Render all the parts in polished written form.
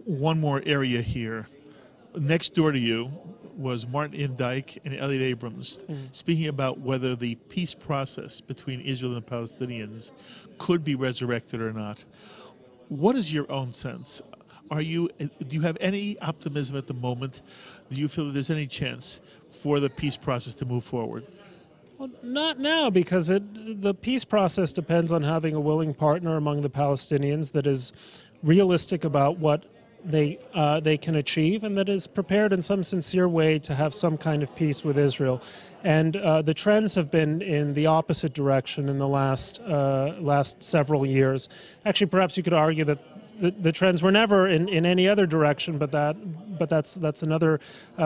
one more area here. Next door to you was Martin Indyke and Elliot Abrams speaking about whether the peace process between Israel and the Palestinians could be resurrected or not. What is your own sense? Do you have any optimism at the moment? Do you feel that there's any chance for the peace process to move forward? Well, not now, because the peace process depends on having a willing partner among the Palestinians that is realistic about what they can achieve, and that is prepared in some sincere way to have some kind of peace with Israel. And the trends have been in the opposite direction in the last several years. Actually, perhaps you could argue that the trends were never in any other direction, but that's another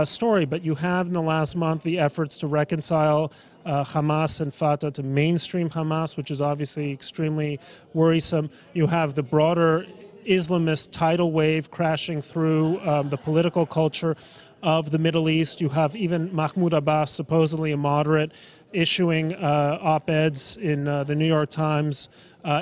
story. But you have in the last month the efforts to reconcile Hamas and Fatah, to mainstream Hamas, which is obviously extremely worrisome. You have the broader Islamist tidal wave crashing through the political culture of the Middle East. You have even Mahmoud Abbas, supposedly a moderate, issuing op-eds in the New York Times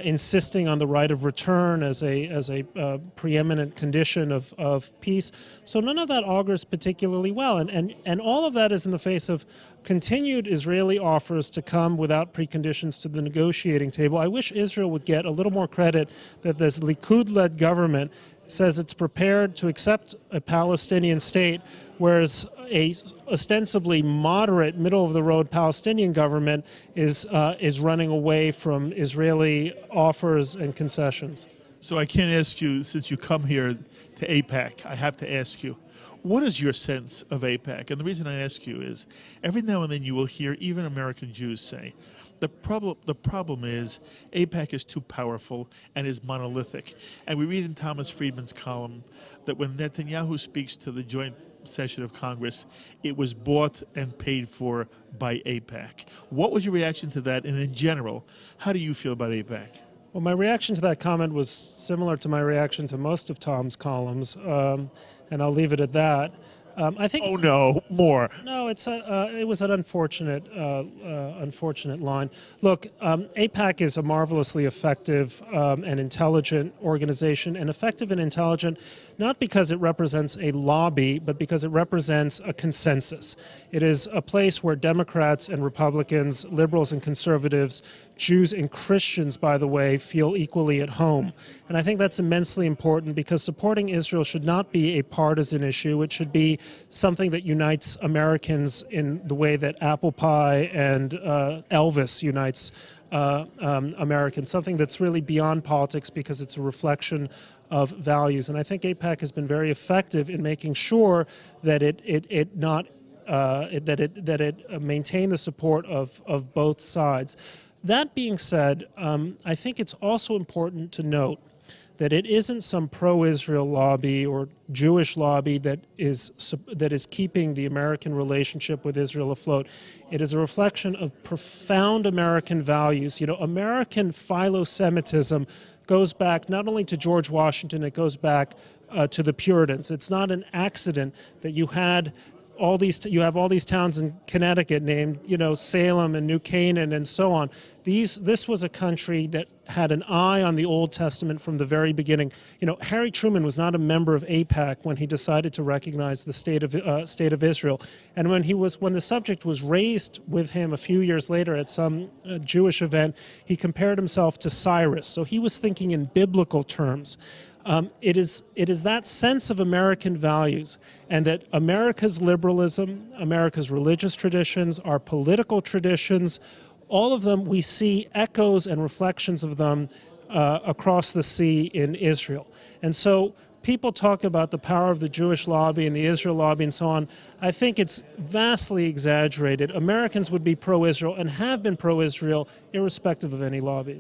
insisting on the right of return as a preeminent condition of peace. So none of that augurs particularly well. And all of that is in the face of continued Israeli offers to come without preconditions to the negotiating table. I wish Israel would get a little more credit that this Likud-led government says it's prepared to accept a Palestinian state, whereas a ostensibly moderate, middle-of-the-road Palestinian government is running away from Israeli offers and concessions. So I can't ask you, since you come here to AIPAC, I have to ask you, what is your sense of AIPAC? And the reason I ask you is, every now and then you will hear even American Jews say, the problem is AIPAC is too powerful and is monolithic. And we read in Thomas Friedman's column that when Netanyahu speaks to the joint session of Congress, it was bought and paid for by AIPAC. What was your reaction to that? And in general, how do you feel about AIPAC? Well, my reaction to that comment was similar to my reaction to most of Tom's columns, and I'll leave it at that. I think. Oh no, more. No, it was an unfortunate line. Look, AIPAC is a marvelously effective and intelligent organization, and effective and intelligent not because it represents a lobby, but because it represents a consensus. It is a place where Democrats and Republicans, liberals and conservatives, Jews and Christians, by the way, feel equally at home. And I think that's immensely important, because supporting Israel should not be a partisan issue. It should be something that unites Americans in the way that apple pie and Elvis unites Americans, something that's really beyond politics, because it's a reflection of values. And I think AIPAC has been very effective in making sure that it maintain the support of both sides. That being said, I think it's also important to note that it isn't some pro-Israel lobby or Jewish lobby that is keeping the American relationship with Israel afloat. It is a reflection of profound American values. You know, American philo-Semitism goes back not only to George Washington, it goes back to the Puritans. It's not an accident that you have all these towns in Connecticut named, Salem and New Canaan and so on. This was a country that had an eye on the Old Testament from the very beginning. Harry Truman was not a member of AIPAC when he decided to recognize the state of Israel. And when the subject was raised with him a few years later at some Jewish event, he compared himself to Cyrus. So he was thinking in biblical terms. It is that sense of American values, and that America's liberalism, America's religious traditions, our political traditions, all of them, we see echoes and reflections of them across the sea in Israel. And so people talk about the power of the Jewish lobby and the Israel lobby and so on. I think it's vastly exaggerated. Americans would be pro-Israel and have been pro-Israel irrespective of any lobbies.